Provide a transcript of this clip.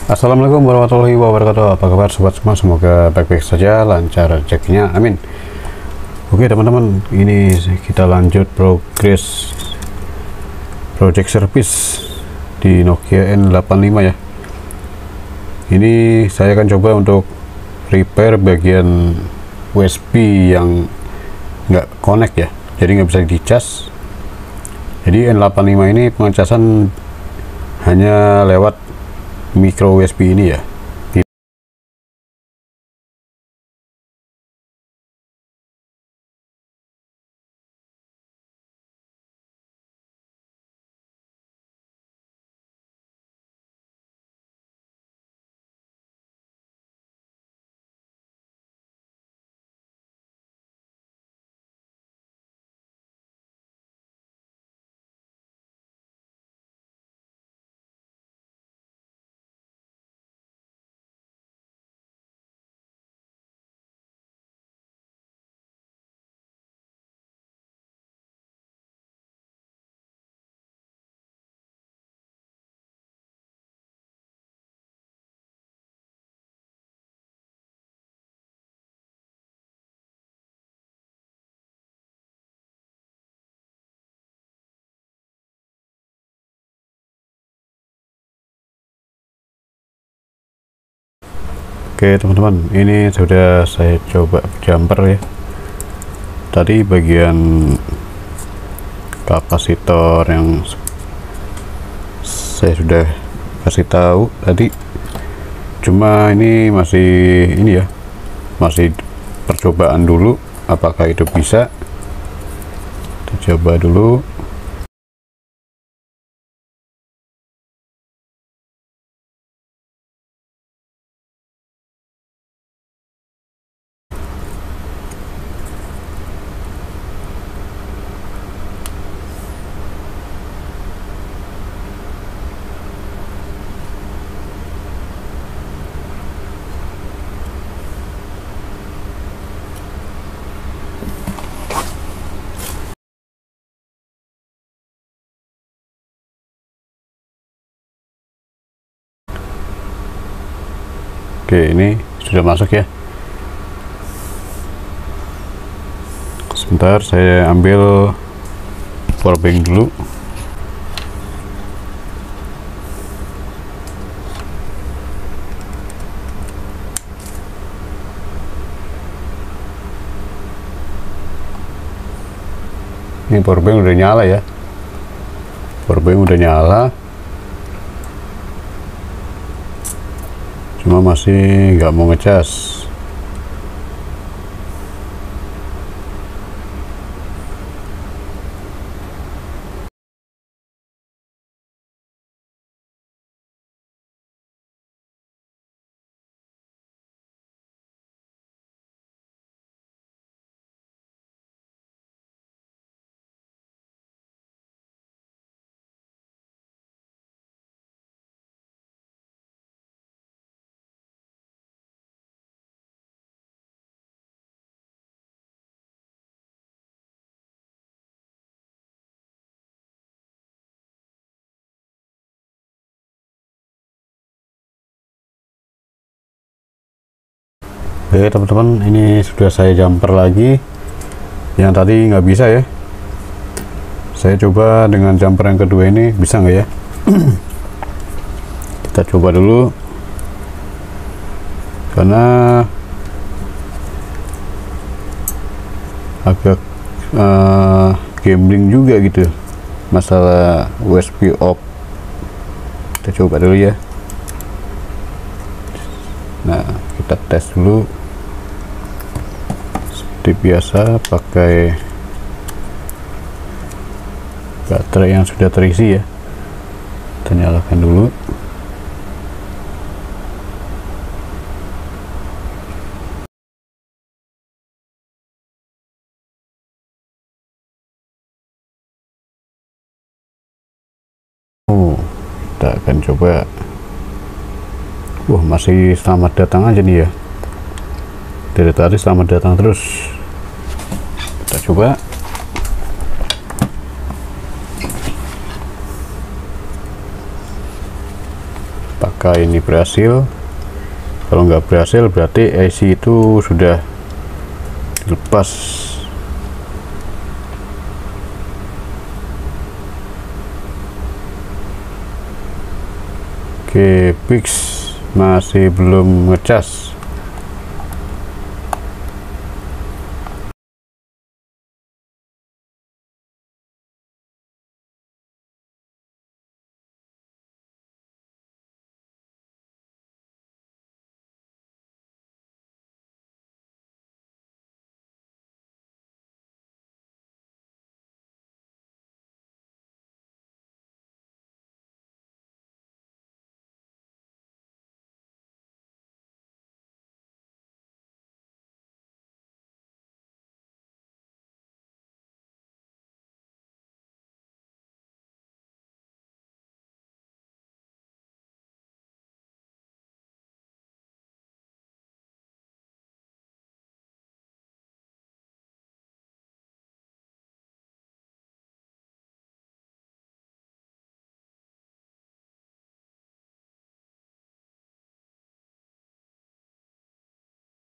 Assalamualaikum warahmatullahi wabarakatuh. Apa kabar sobat semua? Semoga baik-baik saja, lancar rezekinya, amin. Oke teman-teman, ini kita lanjut progres project service di Nokia N85 ya. Ini saya akan coba untuk repair bagian USB yang nggak connect ya, jadi nggak bisa dicas. Jadi N85 ini pengecasan hanya lewat micro USB ini ya. Oke teman-teman, ini sudah saya coba jumper ya. Tadi bagian kapasitor yang saya sudah kasih tahu tadi, cuma ini masih masih percobaan dulu, apakah itu bisa. Kita coba dulu. Oke, ini sudah masuk ya. Sebentar, saya ambil powerbank dulu. Ini powerbank udah nyala ya. Powerbank udah nyala. Cuma masih nggak mau ngecas. Oke teman-teman, ini sudah saya jumper lagi. Yang tadi nggak bisa ya. Saya coba dengan jumper yang kedua ini, bisa nggak ya? Kita coba dulu, karena agak gambling juga gitu masalah USB off. Kita coba dulu ya. Nah, kita tes dulu seperti biasa pakai baterai yang sudah terisi ya. Kita nyalakan dulu. Kita akan coba. Masih selamat datang aja nih ya. Dari tadi selamat datang terus. Kita coba. apakah ini berhasil. Kalau nggak berhasil berarti IC itu sudah dilepas. Oke, fix masih belum ngecas.